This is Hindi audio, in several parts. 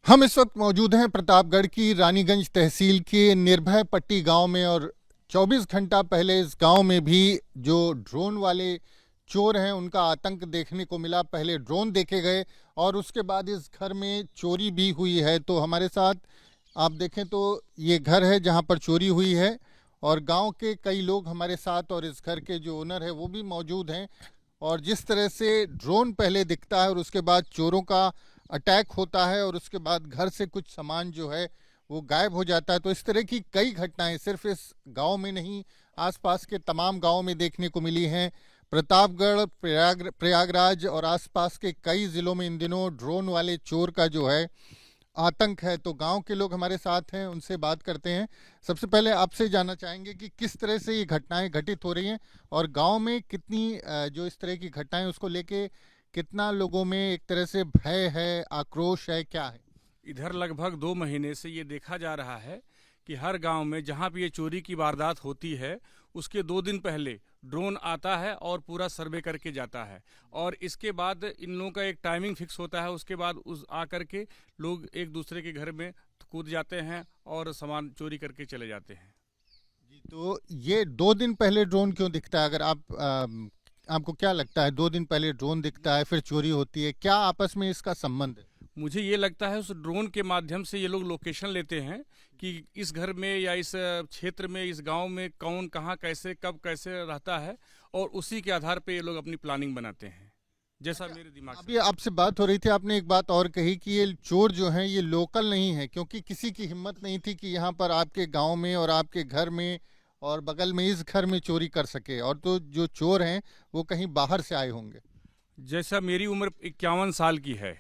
हम इस वक्त मौजूद हैं प्रतापगढ़ की रानीगंज तहसील के निर्भय पट्टी गांव में और 24 घंटा पहले इस गांव में भी जो ड्रोन वाले चोर हैं उनका आतंक देखने को मिला। पहले ड्रोन देखे गए और उसके बाद इस घर में चोरी भी हुई है। तो हमारे साथ आप देखें तो ये घर है जहां पर चोरी हुई है और गांव के कई लोग हमारे साथ और इस घर के जो ओनर है वो भी मौजूद हैं। और जिस तरह से ड्रोन पहले दिखता है और उसके बाद चोरों का अटैक होता है और उसके बाद घर से कुछ सामान जो है वो गायब हो जाता है, तो इस तरह की कई घटनाएं सिर्फ इस गांव में नहीं आसपास के तमाम गांवों में देखने को मिली हैं। प्रतापगढ़, प्रयागराज और आसपास के कई जिलों में इन दिनों ड्रोन वाले चोर का जो है आतंक है। तो गांव के लोग हमारे साथ हैं, उनसे बात करते हैं। सबसे पहले आपसे जानना चाहेंगे कि किस तरह से ये घटनाएं घटित हो रही हैं और गांव में कितनी जो इस तरह की घटनाएं उसको लेके कितना लोगों में एक तरह से भय है, आक्रोश है, क्या है? इधर लगभग 2 महीने से ये देखा जा रहा है कि हर गांव में जहां भी ये चोरी की वारदात होती है उसके 2 दिन पहले ड्रोन आता है और पूरा सर्वे करके जाता है। और इसके बाद इन लोगों का एक टाइमिंग फिक्स होता है, उसके बाद उस आकर के लोग एक दूसरे के घर में कूद जाते हैं और सामान चोरी करके चले जाते हैं। जी, तो ये 2 दिन पहले ड्रोन क्यों दिखता है? अगर आपको क्या लगता है, 2 दिन पहले ड्रोन दिखता है फिर चोरी होती है, क्या आपस में इसका संबंध है? मुझे ये लगता है उस ड्रोन के माध्यम से ये लोग लोकेशन लेते हैं कि इस घर में या इस क्षेत्र में, इस गांव में कौन कहाँ कैसे कब कैसे रहता है और उसी के आधार पे ये लोग अपनी प्लानिंग बनाते हैं, जैसा मेरे दिमाग से। अभी आपसे बात हो रही थी, आपने एक बात और कही कि ये चोर जो हैं ये लोकल नहीं है, क्योंकि किसी की हिम्मत नहीं थी कि यहाँ पर आपके गांव में और आपके घर में और बगल में इस घर में चोरी कर सके, और तो जो चोर हैं वो कहीं बाहर से आए होंगे। जैसा मेरी उम्र 51 साल की है,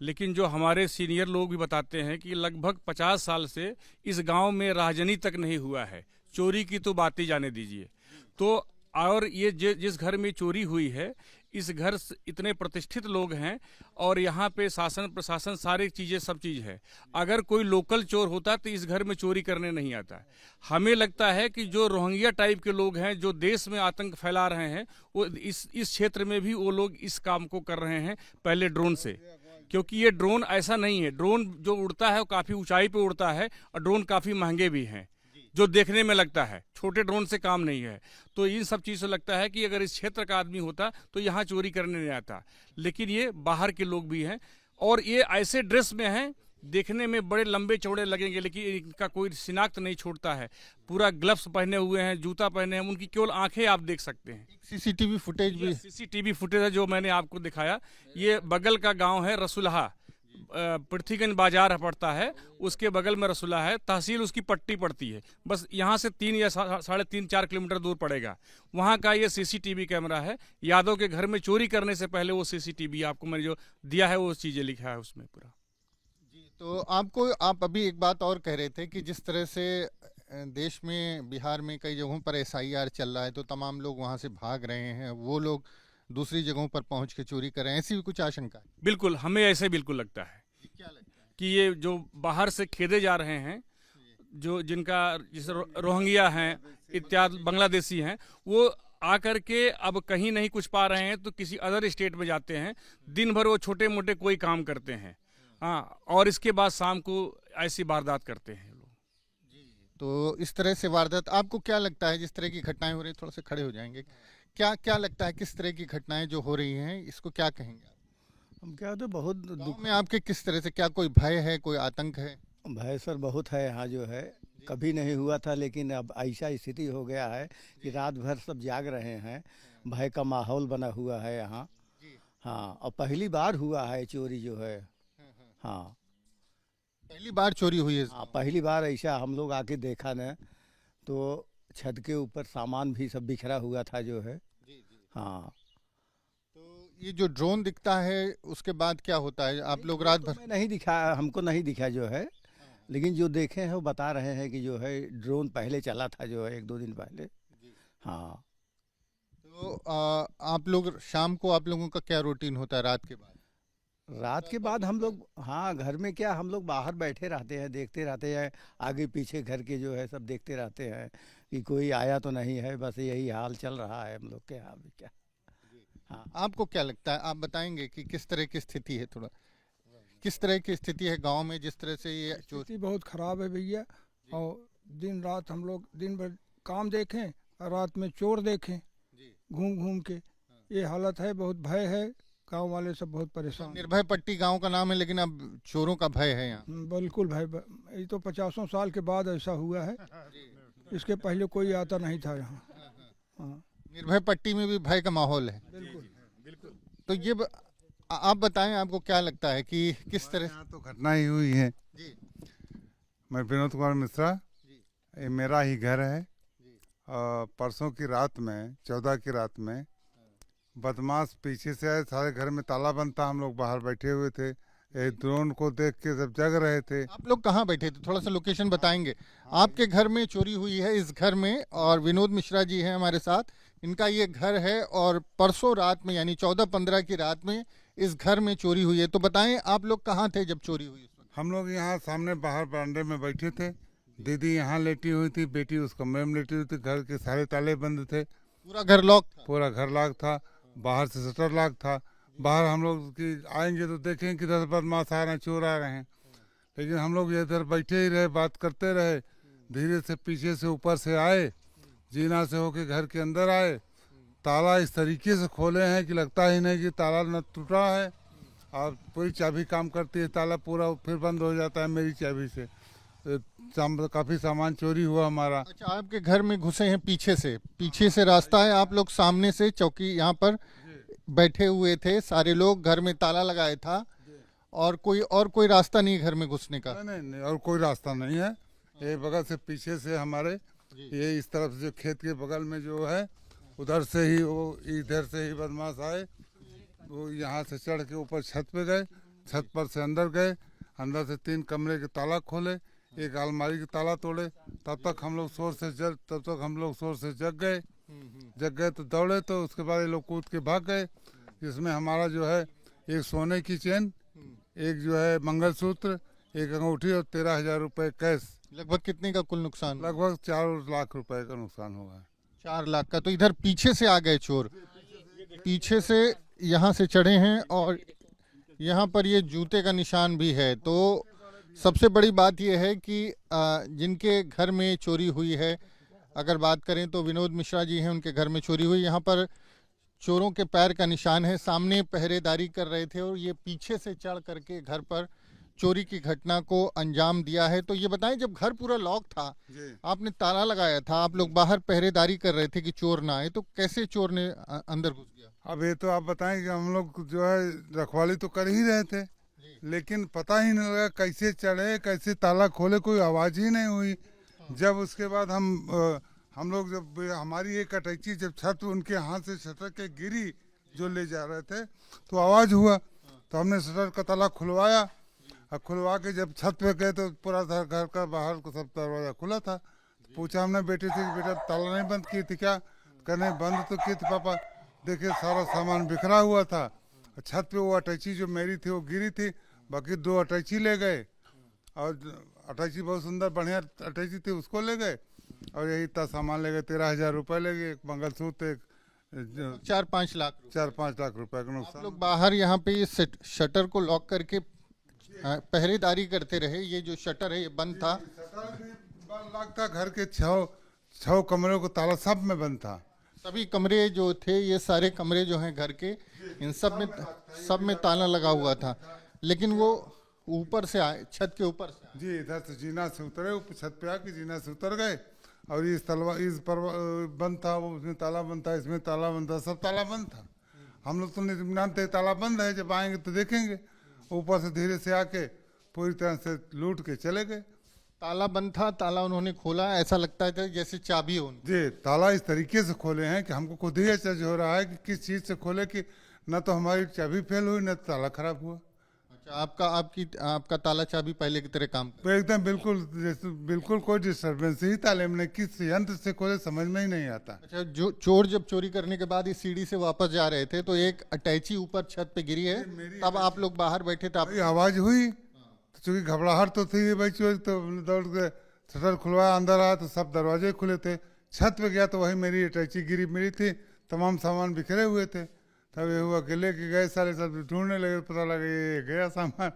लेकिन जो हमारे सीनियर लोग भी बताते हैं कि लगभग 50 साल से इस गांव में राहजनी तक नहीं हुआ है, चोरी की तो बात ही जाने दीजिए। तो और ये जिस घर में चोरी हुई है, इस घर से इतने प्रतिष्ठित लोग हैं और यहाँ पे शासन प्रशासन सारी चीज़ें सब चीज़ है। अगर कोई लोकल चोर होता तो इस घर में चोरी करने नहीं आता। हमें लगता है कि जो रोहिंग्या टाइप के लोग हैं जो देश में आतंक फैला रहे हैं, वो इस क्षेत्र में भी वो लोग इस काम को कर रहे हैं पहले ड्रोन से। क्योंकि ये ड्रोन ऐसा नहीं है, ड्रोन जो उड़ता है वो काफ़ी ऊंचाई पे उड़ता है और ड्रोन काफ़ी महंगे भी हैं जो देखने में लगता है, छोटे ड्रोन से काम नहीं है। तो इन सब चीज़ से लगता है कि अगर इस क्षेत्र का आदमी होता तो यहाँ चोरी करने नहीं आता, लेकिन ये बाहर के लोग भी हैं और ये ऐसे ड्रेस में हैं, देखने में बड़े लंबे चौड़े लगेंगे लेकिन इनका कोई शिनाख्त नहीं छोड़ता है। पूरा ग्लव्स पहने हुए हैं, जूता पहने हैं, उनकी केवल आंखें आप देख सकते हैं। सीसीटीवी फुटेज भी? सीसीटीवी फुटेज है जो मैंने आपको दिखाया। ये बगल का गांव है रसुलहा, पृथ्वीगंज बाजार पड़ता है, उसके बगल में रसुल्ला है, तहसील उसकी पट्टी पड़ती है, बस यहाँ से 3 या 3.5-4 किलोमीटर दूर पड़ेगा। वहाँ का ये सीसीटीवी कैमरा है। यादव के घर में चोरी करने से पहले वो सीसीटीवी आपको मैंने जो दिया है वो चीज़ें लिखा है उसमें पूरा। जी, तो आप अभी एक बात और कह रहे थे कि जिस तरह से देश में, बिहार में कई जगहों पर एसआईआर चल रहा है तो तमाम लोग वहाँ से भाग रहे हैं, वो लोग दूसरी जगहों पर पहुंच के चोरी कर रहे हैं, ऐसी भी कुछ आशंका है? बिल्कुल, हमें ऐसे बिल्कुल लगता है। क्या लगता है कि ये जो बाहर से खेदे जा रहे हैं, जो जिनका जैसे रोहिंग्या हैं इत्यादि बांग्लादेशी हैं, वो आकर के अब कहीं नहीं कुछ पा रहे हैं तो किसी अदर स्टेट में जाते हैं, दिन भर वो छोटे मोटे कोई काम करते हैं, हाँ, और इसके बाद शाम को ऐसी वारदात करते हैं लोग। तो इस तरह से वारदात, आपको क्या लगता है जिस तरह की घटनाएं हो रही हैं, थोड़ा सा खड़े हो जाएंगे, क्या क्या लगता है किस तरह की घटनाएं जो हो रही हैं इसको क्या कहेंगे? हम क्या तो बहुत गाँव दुख। में आपके किस तरह से, क्या कोई भय है, कोई आतंक है? भय सर बहुत है यहाँ जो है, कभी नहीं हुआ था लेकिन अब ऐसा स्थिति हो गया है कि रात भर सब जाग रहे हैं, भय का माहौल बना हुआ है यहाँ। हाँ, और पहली बार हुआ है चोरी जो है। हाँ, पहली बार चोरी हुई है? हाँ, पहली बार ऐसा हम लोग आके देखा न, तो छत के ऊपर सामान भी सब बिखरा हुआ था जो है। हाँ, तो ये जो ड्रोन दिखता है उसके बाद क्या होता है? आप लोग रात भर? मैं नहीं दिखा, हमको नहीं दिखा जो है, लेकिन जो देखे हैं वो बता रहे हैं कि जो है ड्रोन पहले चला था जो है 1-2 दिन पहले। हाँ, तो आप लोग शाम को, आप लोगों का क्या रूटीन होता है रात के बाद? रात के बाद हम लोग, हाँ, घर में क्या हम लोग बाहर बैठे रहते हैं, देखते रहते हैं, आगे पीछे घर के जो है सब देखते रहते हैं कि कोई आया तो नहीं है, बस यही हाल चल रहा है हम लोग के यहाँ भी। क्या? हाँ, आपको क्या लगता है, आप बताएंगे कि किस तरह की स्थिति है थोड़ा? किस तरह की स्थिति है गांव में जिस तरह से ये चोर? स्थिति बहुत खराब है भैया। और दिन रात हम लोग दिन भर काम देखें और रात में चोर देखें घूम घूम के। ये हालत है, बहुत भय है, गांव वाले सब बहुत परेशान हैं। निर्भय पट्टी गांव का नाम है लेकिन अब चोरों का भय है यहाँ। बिल्कुल भाई, ये तो 50 साल के बाद ऐसा हुआ है, इसके पहले कोई आता नहीं था यहाँ। हाँ निर्भय पट्टी में भी भय का माहौल है। बिल्कुल। तो ये आप बताएं, आपको क्या लगता है कि किस तरह यहाँ तो घटना ही हुई है। जी मैं विनोद कुमार मिश्रा, ये मेरा ही घर है। परसों की रात में 14 की रात में बदमाश पीछे से आए, सारे घर में ताला बंद था, हम लोग बाहर बैठे हुए थे, ये ड्रोन को देख के सब जग रहे थे। आप लोग कहाँ बैठे थे, थोड़ा सा लोकेशन बताएंगे? आपके घर में चोरी हुई है इस घर में, और विनोद मिश्रा जी हैं हमारे साथ, इनका ये घर है और परसों रात में यानी 14-15 की रात में इस घर में चोरी हुई है। तो बताएं आप लोग कहाँ थे जब चोरी हुई? हम लोग यहाँ सामने बाहर बरामदे में बैठे थे, दीदी यहाँ लेटी हुई थी, बेटी उस कमरे में लेटी हुई थी, घर के सारे ताले बंद थे, पूरा घर लॉक था? पूरा घर लॉक था, बाहर से शटर लॉक था। बाहर हम लोग की आएंगे तो देखें कि 10 बदमाश आ रहे हैं, चोर आ रहे हैं, लेकिन हम लोग इधर बैठे ही रहे, बात करते रहे। धीरे से पीछे से ऊपर से आए, जीना से होके घर के अंदर आए, ताला इस तरीके से खोले हैं कि लगता ही नहीं कि ताला न टूटा है, और पूरी चाबी काम करती है, ताला पूरा फिर बंद हो जाता है मेरी चाबी से। काफ़ी सामान चोरी हुआ हमारा। अच्छा, आपके घर में घुसे हैं पीछे से रास्ता है, आप लोग सामने से चौकी यहाँ पर बैठे हुए थे, सारे लोग, घर में ताला लगाए था और कोई रास्ता नहीं घर में घुसने का? नहीं, और कोई रास्ता नहीं है। ये बगल से पीछे से हमारे ये इस तरफ से खेत के बगल में जो है, उधर से ही वो इधर से ही बदमाश आए, वो यहाँ से चढ़ के ऊपर छत पे गए, छत पर से अंदर गए, अंदर से 3 कमरे के ताला खोले, एक अलमारी के ताला तोड़े। तब तक हम लोग शोर से जग गए तो दौड़े, तो उसके बाद ये लोग कूद के भाग गए, जिसमें हमारा जो है एक सोने की चेन, एक जो है मंगलसूत्र, एक अंगूठी और 13,000 रुपये कैश। लगभग कितने का कुल नुकसान? लगभग 4 लाख रुपए का नुकसान हुआ। 4 लाख का। तो इधर पीछे से आ गए चोर, पीछे से यहाँ से चढ़े हैं और यहाँ पर ये जूते का निशान भी है। तो सबसे बड़ी बात यह है कि जिनके घर में चोरी हुई है, अगर बात करें तो विनोद मिश्रा जी हैं, उनके घर में चोरी हुई। यहाँ पर चोरों के पैर का निशान है, सामने पहरेदारी कर रहे थे और ये पीछे से चढ़ करके घर पर चोरी की घटना को अंजाम दिया है। तो ये बताएं, जब घर पूरा लॉक था, आपने ताला लगाया था, आप लोग बाहर पहरेदारी कर रहे थे कि चोर ना आए, तो कैसे चोर ने अंदर घुस गया? अब ये तो आप बताएं कि हम लोग जो है रखवाली तो कर ही रहे थे, लेकिन पता ही नहीं लगा कैसे चढ़े, कैसे ताला खोले, कोई आवाज़ ही नहीं हुई। जब उसके बाद हम लोग जब हमारी एक अटैची जब छत उनके हाथ से शटर के गिरी जो ले जा रहे थे, तो आवाज़ हुआ, तो हमने शटर का ताला खुलवाया, और खुलवा के जब छत पे गए तो पूरा घर का बाहर को सब दरवाज़ा खुला था। पूछा हमने बेटे से कि बेटा ताला नहीं बंद की थी क्या? कहने बंद तो की थी पापा, देखिए सारा सामान बिखरा हुआ था, छत पे वो अटैची जो मेरी थी वो गिरी थी, बाकी 2 अटैची ले गए, और अटैची बहुत सुंदर बढ़िया अटैची थी, उसको ले गए, और यही इतना सामान ले गए, 13,000 रुपये ले गए, एक मंगलसूत्र, एक 4-5 लाख। 4-5 लाख रुपए का आप नुकसान। लोग बाहर यहाँ पे ये शटर को लॉक करके पहरेदारी करते रहे, ये जो शटर है ये बंद था? लॉक था, घर के 6 कमरों को ताला सब में बंद था। सभी कमरे जो थे, ये सारे कमरे जो हैं घर के, इन सब में ताला लगा हुआ था, लेकिन वो ऊपर से आए, छत के ऊपर से आए। जी, इधर से जीना से उतरे, ऊपर छत पे आके जीना से उतर गए, और इस पर बंद था, वो उसमें ताला बंद था, इसमें ताला बंद था, सब ताला बंद था। हम लोग तो नहीं जानते ताला बंद है, जब आएंगे तो देखेंगे। ऊपर से धीरे से आके पूरी तरह से लूट के चले गए। ताला बंद था, ताला उन्होंने खोला, ऐसा लगता है जैसे चाबी हो। जी, ताला इस तरीके से खोले हैं कि हमको खुद ही आश्चर्य हो रहा है कि किस चीज़ से खोले कि न तो हमारी चाबी फेल हुई, न ताला खराब हुआ। अच्छा, आपका ताला चाबी पहले की तरह काम तो एकदम बिल्कुल कोई डिस्टर्बेंस ही ताले में, किस यंत्र से खोले समझ में ही नहीं आता। अच्छा, जो चोर जब चोरी करने के बाद इस सीढ़ी से वापस जा रहे थे तो एक अटैची ऊपर छत पे गिरी है, तब आप लोग बाहर बैठे थे? भाई आवाज़ हुई तो चूंकि घबराहट तो थी भाई, चोर तो दौड़ के शटर खुलवाया, अंदर आया तो सब दरवाजे खुले थे। छत पे गया तो वही मेरी अटैची गिरी मिली थी, तमाम सामान बिखरे हुए थे। तब ये हुआ कि लेके गए, सारे सब ढूंढने लगे, पता लगा ये गया सामान।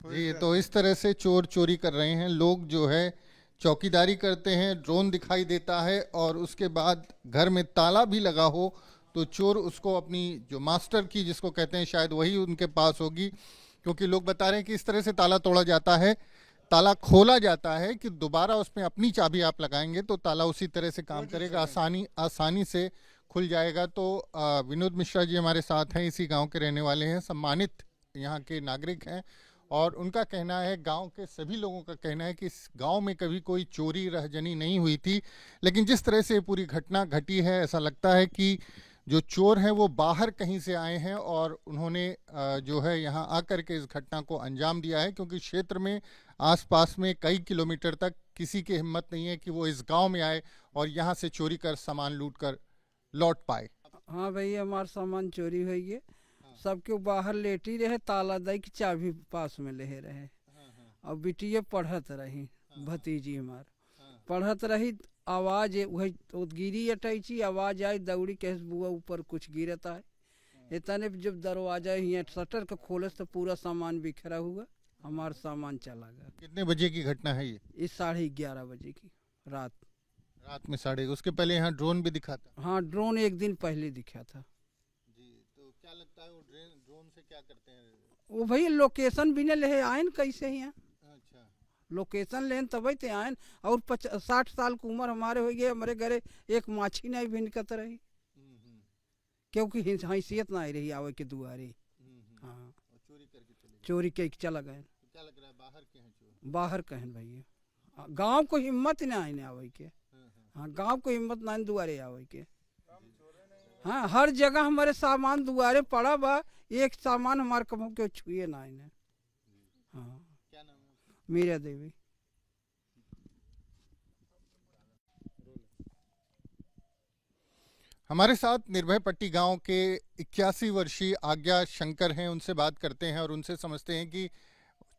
जी, तो इस तरह से चोर चोरी कर रहे हैं। लोग जो है चौकीदारी करते हैं, ड्रोन दिखाई देता है और उसके बाद घर में ताला भी लगा हो तो चोर उसको अपनी जो मास्टर की जिसको कहते हैं शायद वही उनके पास होगी, क्योंकि लोग बता रहे हैं कि इस तरह से ताला तोड़ा जाता है, ताला खोला जाता है कि दोबारा उसमें अपनी चाबी आप लगाएंगे तो ताला उसी तरह से काम करेगा, आसानी से खुल जाएगा। तो विनोद मिश्रा जी हमारे साथ हैं, इसी गांव के रहने वाले हैं, सम्मानित यहाँ के नागरिक हैं और उनका कहना है, गांव के सभी लोगों का कहना है कि इस गांव में कभी कोई चोरी रहजनी नहीं हुई थी, लेकिन जिस तरह से पूरी घटना घटी है ऐसा लगता है कि जो चोर हैं वो बाहर कहीं से आए हैं और उन्होंने जो है यहाँ आकर के इस घटना को अंजाम दिया है, क्योंकि क्षेत्र में आसपास में कई किलोमीटर तक किसी की हिम्मत नहीं है कि वो इस गांव में आए और यहाँ से चोरी कर सामान लूट कर लौट पाए। हाँ भैया, हमारा सामान चोरी हुई है, सबके बाहर लेटी रहे, ताला दई की चाबी पास में ले रहे और बिटिया पढ़त रही, भतीजी हमार पढ़त रही, आवाज वही तो गिरी अटैची, आवाज आई, दौड़ी कह बुआ ऊपर कुछ गिरता है, इतने जब दरवाजा यहाँ शटर का खोले तो पूरा सामान बिखरा हुआ, हमारा सामान चला गया। कितने बजे की घटना है ये? इस 11:30 बजे की रात में 11:30। उसके पहले यहाँ ड्रोन भी दिखा था? हाँ, ड्रोन एक दिन पहले दिखा था जी। तो क्या लगता है वो ड्रोन से क्या करते हैं? वो भैया लोकेशन भी नहीं ले आए कैसे यहाँ, अच्छा, लोकेशन लेन तब ते आयन और 60 साल की उम्र हमारे हो गए, हमारे घरे एक माछी नहीं भिनकत रही, क्योंकि हैसियत नहीं रही आवे के दुआरे। हाँ, चोरी के चला गए। क्या लग रहा है बाहर के हैं चोर? बाहर कहन भैया, गांव को हिम्मत नहीं आवे के। हाँ, गांव को हिम्मत नहीं दुआरे आवे के। हाँ, हर जगह हमारे सामान दुआरे पड़ा बा, एक सामान हमारे कमों के छुए ना। हाँ, क्या नाम है? मीरा देवी। हमारे साथ निर्भय पट्टी गांव के 81 वर्षीय आज्ञा शंकर हैं, उनसे बात करते हैं और उनसे समझते हैं कि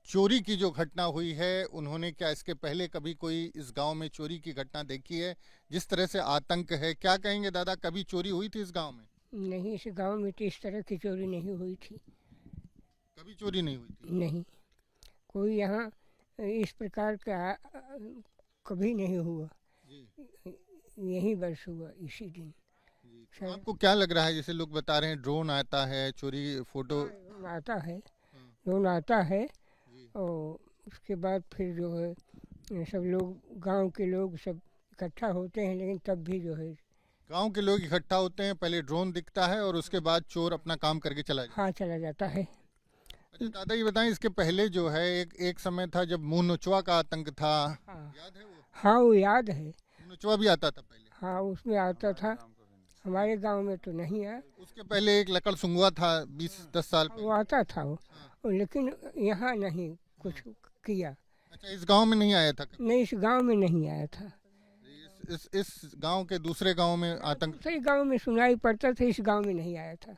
चोरी की जो घटना हुई है, उन्होंने क्या इसके पहले कभी कोई इस गांव में चोरी की घटना देखी है? जिस तरह से आतंक है, क्या कहेंगे दादा, कभी चोरी हुई थी इस गांव में? नहीं, इस गांव में तो इस तरह की चोरी नहीं हुई थी। कभी चोरी नहीं हुई थी? नहीं, कोई यहाँ इस प्रकार का कभी नहीं हुआ। यही वर्ष हुआ इसी दिन। तो आपको क्या लग रहा है, जैसे लोग बता रहे हैं ड्रोन आता है, चोरी फोटो आता है, ड्रोन आता है और उसके बाद फिर जो है सब लोग, गांव के लोग सब इकट्ठा होते हैं, लेकिन तब भी जो है गांव के लोग इकट्ठा होते हैं, पहले ड्रोन दिखता है और उसके बाद चोर अपना काम करके चला जाता है। हाँ, चला जाता है। अच्छा दादा, ये बताएं, इसके पहले जो है एक समय था जब मुंह नोचवा का आतंक था, हाँ, याद है वो? हाँ, वो याद है। मुंह नोचवा भी आता था पहले? हाँ, उसमें आता था, हमारे गांव में तो नहीं आया। उसके पहले एक लकड़ सुंगुआ था 20-10 साल वो पहले। आता था वो, लेकिन यहाँ नहीं कुछ किया। अच्छा, इस गांव में नहीं आया था कभी? नहीं, इस गांव में नहीं आया था। इस गांव के दूसरे गांव में आतंक? दूसरे गांव में सुनाई पड़ता था, इस गांव में नहीं आया था।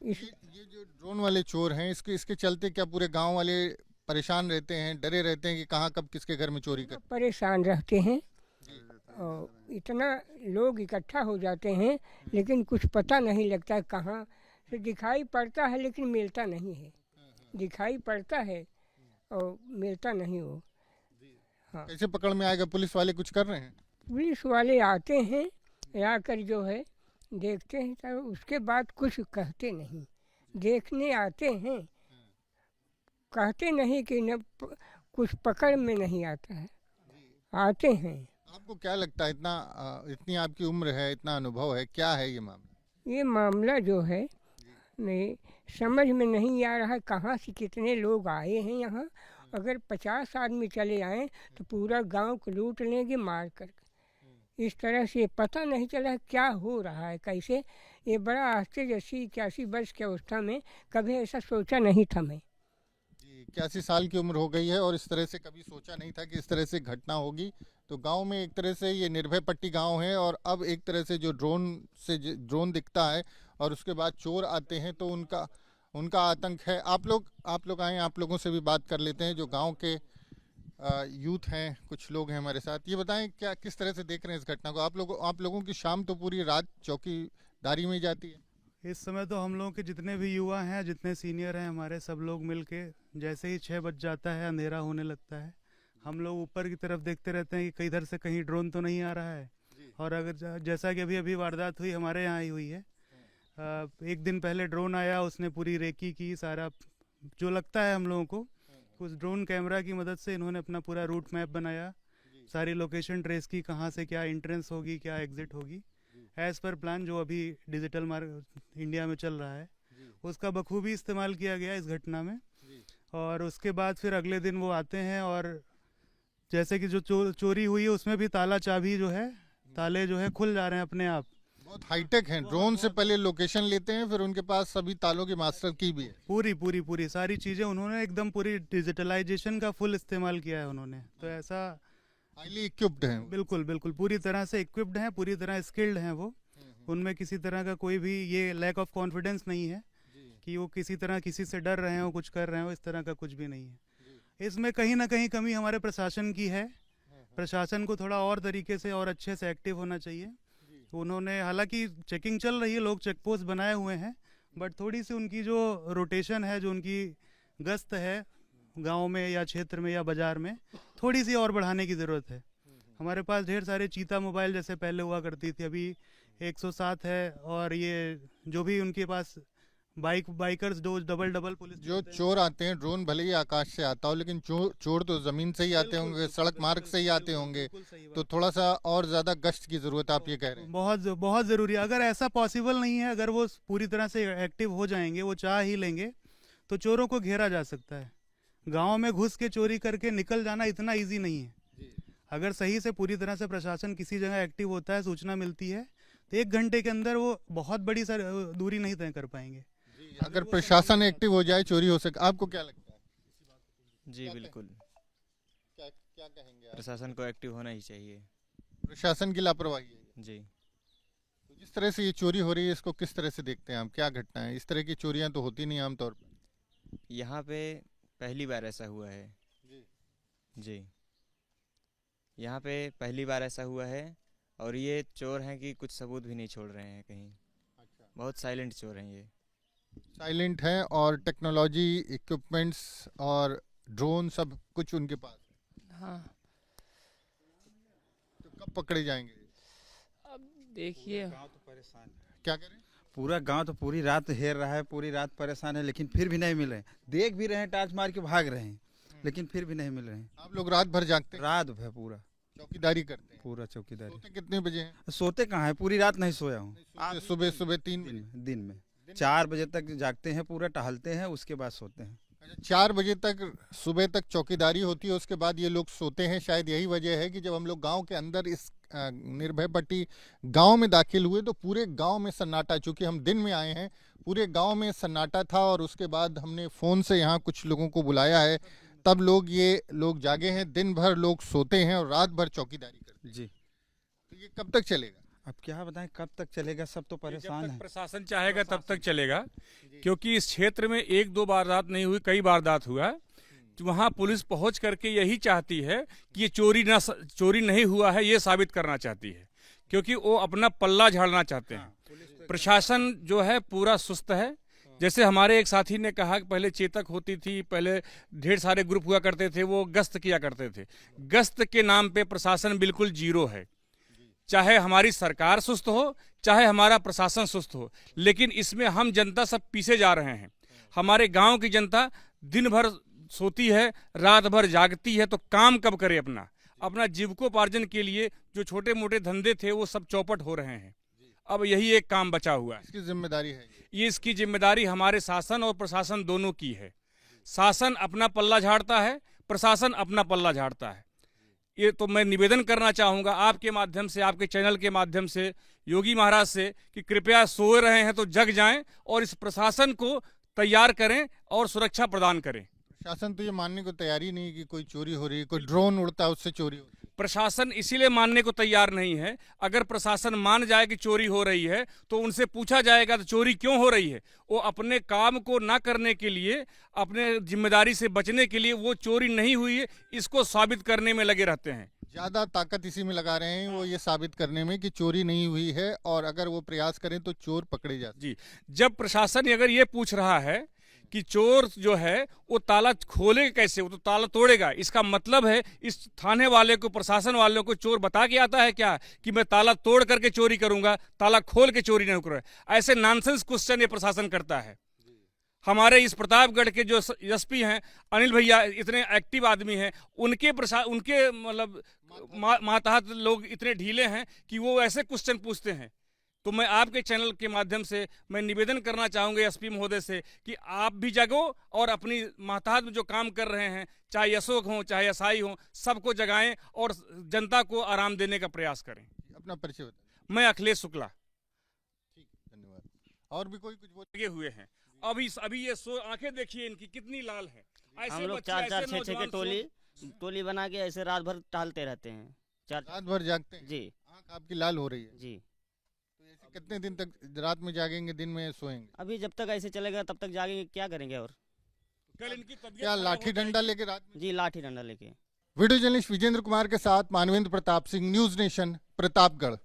ये जो ड्रोन वाले चोर हैं, इसके चलते क्या पूरे गांव वाले परेशान रहते हैं, डरे रहते हैं कि कहाँ कब किसके घर में चोरी कर? परेशान रहते हैं और इतना लोग इकट्ठा हो जाते हैं, लेकिन कुछ पता नहीं लगता है कहाँ से। दिखाई पड़ता है लेकिन मिलता नहीं है, दिखाई पड़ता है और मिलता नहीं हो। हाँ, कैसे पकड़ में आएगा? पुलिस वाले कुछ कर रहे हैं? पुलिस वाले आते हैं, आकर जो है देखते हैं, तो उसके बाद कुछ कहते नहीं। देखने आते हैं, कहते नहीं कि न कुछ पकड़ में नहीं आता है, आते हैं। आपको क्या लगता है, इतनी आपकी उम्र है, इतना अनुभव है, क्या है ये मामला? ये मामला जो है मैं समझ में नहीं आ रहा है, कहाँ से कितने लोग आए हैं यहाँ। अगर 50 आदमी चले आए तो पूरा गांव को लूट लेंगे मार कर। इस तरह से पता नहीं चला क्या हो रहा है, कैसे। ये बड़ा आश्चर्य, 81 वर्ष की अवस्था में कभी ऐसा सोचा नहीं था मैं। 81 साल की उम्र हो गई है और इस तरह से कभी सोचा नहीं था कि इस तरह से घटना होगी। तो गांव में एक तरह से ये निर्भय पट्टी गांव है और अब एक तरह से जो ड्रोन दिखता है और उसके बाद चोर आते हैं तो उनका आतंक है। आप लोग आए, आप लोगों से भी बात कर लेते हैं, जो गांव के यूथ हैं, कुछ लोग हैं हमारे साथ। ये बताएं, क्या किस तरह से देख रहे हैं इस घटना को? आप लोगों की शाम तो पूरी रात चौकीदारी में जाती है? इस समय तो हम लोगों के जितने भी युवा हैं, जितने सीनियर हैं हमारे, सब लोग मिलके जैसे ही 6 बज जाता है, अंधेरा होने लगता है, हम लोग ऊपर की तरफ देखते रहते हैं कि इधर से कहीं ड्रोन तो नहीं आ रहा है। और अगर जैसा कि अभी अभी वारदात हुई हमारे यहाँ ही हुई है, एक दिन पहले ड्रोन आया, उसने पूरी रेकी की, सारा जो लगता है हम लोगों को, उस ड्रोन कैमरा की मदद से इन्होंने अपना पूरा रूट मैप बनाया, सारी लोकेशन ट्रेस की, कहाँ से क्या एंट्रेंस होगी, क्या एग्जिट होगी, एज पर प्लान जो अभी डिजिटल मार्ग इंडिया में चल रहा है, उसका बखूबी इस्तेमाल किया गया इस घटना में। और उसके बाद फिर अगले दिन वो आते हैं और जैसे कि जो चोरी हुई है उसमें भी ताला चाबी जो है, ताले जो है खुल जा रहे हैं अपने आप। बहुत हाईटेक हैं, ड्रोन से पहले लोकेशन लेते हैं, फिर उनके पास सभी तालों की मास्टर की भी है। पूरी सारी चीज़ें उन्होंने एकदम पूरी डिजिटलाइजेशन का फुल इस्तेमाल किया है उन्होंने। तो ऐसा हाईली इक्विप्ड हैं। बिल्कुल बिल्कुल पूरी तरह से इक्विप्ड हैं, पूरी तरह स्किल्ड हैं वो। उनमें किसी तरह का कोई भी ये लैक ऑफ कॉन्फिडेंस नहीं है कि वो किसी तरह किसी से डर रहे हो, कुछ कर रहे हो, इस तरह का कुछ भी नहीं है। इसमें कहीं ना कहीं कमी हमारे प्रशासन की है। प्रशासन को थोड़ा और तरीके से और अच्छे से एक्टिव होना चाहिए। उन्होंने, हालांकि चेकिंग चल रही है, लोग चेक पोस्ट बनाए हुए हैं, बट थोड़ी सी उनकी जो रोटेशन है, जो उनकी गश्त है गांव में या क्षेत्र में या बाजार में, थोड़ी सी और बढ़ाने की ज़रूरत है। हमारे पास ढेर सारे चीता मोबाइल जैसे पहले हुआ करती थी, अभी 107 है, और ये जो भी उनके पास बाइकर्स डबल पुलिस, जो चोर आते हैं, ड्रोन भले ही आकाश से आता हो, लेकिन चोर तो जमीन से ही आते होंगे, सड़क मार्ग से ही आते होंगे, तो थोड़ा सा और ज्यादा गश्त की जरूरत आप ये कह रहे हैं। बहुत ज़रूरी है। अगर ऐसा पॉसिबल नहीं है, अगर वो पूरी तरह से एक्टिव हो जाएंगे, वो चाह ही लेंगे, तो चोरों को घेरा जा सकता है। गांव में घुस के चोरी करके निकल जाना इतना इजी नहीं है। अगर सही से पूरी तरह से प्रशासन किसी जगह एक्टिव होता है, सूचना मिलती है, तो 1 घंटे के अंदर वो बहुत बड़ी दूरी नहीं तय कर पाएंगे। अगर प्रशासन एक्टिव हो जाए, चोरी हो सके। आपको क्या लगता है? जी बिल्कुल, क्या कहेंगे आप? प्रशासन को एक्टिव होना ही चाहिए। प्रशासन की लापरवाही है जी। तो जिस तरह से ये चोरी हो रही है, इसको किस तरह से देखते हैं आप? क्या घटना है? इस तरह की चोरियां तो होती नहीं आमतौर पर। यहाँ पे पहली बार ऐसा हुआ है। जी, यहाँ पे पहली बार ऐसा हुआ है, और ये चोर हैं कि कुछ सबूत भी नहीं छोड़ रहे हैं कहीं। बहुत साइलेंट चोर हैं ये। साइलेंट है, और टेक्नोलॉजी, इक्विपमेंट्स और ड्रोन सब कुछ उनके पास है। हाँ, तो कब पकड़े जाएंगे? अब देखिए, क्या करें? पूरा गांव तो पूरी रात हेर रहा है, पूरी रात परेशान है, लेकिन फिर भी नहीं मिल रहे। देख भी रहे हैं, टार्च मार के भाग रहे हैं, लेकिन फिर भी नहीं मिल रहे हैं। आप लोग रात भर जागते हैं? रात भर पूरा चौकीदारी करते हैं? पूरा चौकीदारी। सोते कितने बजे हैं? सोते कहाँ है, पूरी रात नहीं सोया हूँ। सुबह 3 बजे? दिन में 4 बजे तक जागते हैं, पूरा टहलते हैं, उसके बाद सोते हैं। 4 बजे तक सुबह तक चौकीदारी होती है, उसके बाद ये लोग सोते हैं। शायद यही वजह है कि जब हम लोग गांव के अंदर इस निर्भय पट्टी गांव में दाखिल हुए, तो पूरे गांव में सन्नाटा, चूंकि हम दिन में आए हैं, पूरे गांव में सन्नाटा था। और उसके बाद हमने फ़ोन से यहाँ कुछ लोगों को बुलाया है, तब लोग जागे हैं। दिन भर लोग सोते हैं और रात भर चौकीदारी करते हैं। जी, तो ये कब तक चलेगा? अब क्या बताएं कब तक चलेगा, सब तो परेशान जब तक है। प्रशासन चाहेगा तब तक चलेगा, क्योंकि इस क्षेत्र में 1-2 वारदात नहीं हुई, कई वारदात हुआ। वहाँ पुलिस पहुँच करके यही चाहती है कि ये चोरी नहीं हुआ है, ये साबित करना चाहती है, क्योंकि वो अपना पल्ला झाड़ना चाहते हैं। प्रशासन जो है पूरा सुस्त है। जैसे हमारे एक साथी ने कहा कि पहले चेतक होती थी, पहले ढेर सारे ग्रुप हुआ करते थे, वो गश्त किया करते थे। गश्त के नाम पे प्रशासन बिल्कुल जीरो है। चाहे हमारी सरकार सुस्त हो, चाहे हमारा प्रशासन सुस्त हो, लेकिन इसमें हम जनता सब पीछे जा रहे हैं। हमारे गांव की जनता दिन भर सोती है, रात भर जागती है, तो काम कब करे? अपना जीविकोपार्जन के लिए जो छोटे मोटे धंधे थे वो सब चौपट हो रहे हैं। अब यही एक काम बचा हुआ है। इसकी जिम्मेदारी है इसकी जिम्मेदारी हमारे शासन और प्रशासन दोनों की है। शासन अपना पल्ला झाड़ता है, प्रशासन अपना पल्ला झाड़ता है। ये तो मैं निवेदन करना चाहूँगा आपके माध्यम से, आपके चैनल के माध्यम से, योगी महाराज से, कि कृपया सो रहे हैं तो जग जाएं और इस प्रशासन को तैयार करें और सुरक्षा प्रदान करें। प्रशासन तो ये मानने को तैयार ही नहीं कि कोई चोरी हो रही है, कोई ड्रोन उड़ता है उससे चोरी हो रही है। प्रशासन इसीलिए मानने को तैयार नहीं है। अगर प्रशासन मान जाए कि चोरी हो रही है, तो उनसे पूछा जाएगा तो चोरी क्यों हो रही है। वो अपने काम को ना करने के लिए, अपने जिम्मेदारी से बचने के लिए, वो चोरी नहीं हुई है इसको साबित करने में लगे रहते हैं। ज्यादा ताकत इसी में लगा रहे हैं, वो ये साबित करने में कि चोरी नहीं हुई है, और अगर वो प्रयास करें तो चोर पकड़े जाते। जी, जब प्रशासन अगर ये पूछ रहा है कि चोर जो है वो ताला खोलेगा कैसे, वो तो ताला तोड़ेगा, इसका मतलब है इस थाने वाले को, प्रशासन वालों को चोर बता के आता है क्या कि मैं ताला तोड़ करके चोरी करूंगा, ताला खोल के चोरी नहीं करूंगा? ऐसे नॉनसेंस क्वेश्चन ये प्रशासन करता है। हमारे इस प्रतापगढ़ के जो एसपी हैं अनिल भैया, इतने एक्टिव आदमी हैं, उनके मतलब मातहत लोग इतने ढीले हैं कि वो ऐसे क्वेश्चन पूछते हैं। तो मैं आपके चैनल के माध्यम से मैं निवेदन करना चाहूँगा एसपी महोदय से कि आप भी जगो और अपनी मातहत में जो काम कर रहे हैं, चाहे अशोक हों चाहे एसआई हों, सबको जगाएं और जनता को आराम देने का प्रयास करें। अपना परिचय बताएं। मैं अखिलेश शुक्ला। ठीक, धन्यवाद। और भी कोई कुछ लगे हुए हैं अभी ये आंखें देखिए इनकी कितनी लाल है। हम लोग 4-4 6-6 के टोली बना के ऐसे रात भर टहलते रहते हैं। रात भर जागते हैं? जी। आँख आपकी लाल हो रही है? जी। तो ऐसे कितने दिन तक रात में जागेंगे, दिन में सोएंगे? अभी जब तक ऐसे चलेगा तब तक जागेंगे, क्या करेंगे और? कल इनकी तबीयत क्या लाठी डंडा लेके रात में? जी, लाठी डंडा लेके। वीडियो जर्नलिस्ट विजेंद्र कुमार के साथ मानवेंद्र प्रताप सिंह, न्यूज नेशन, प्रतापगढ़।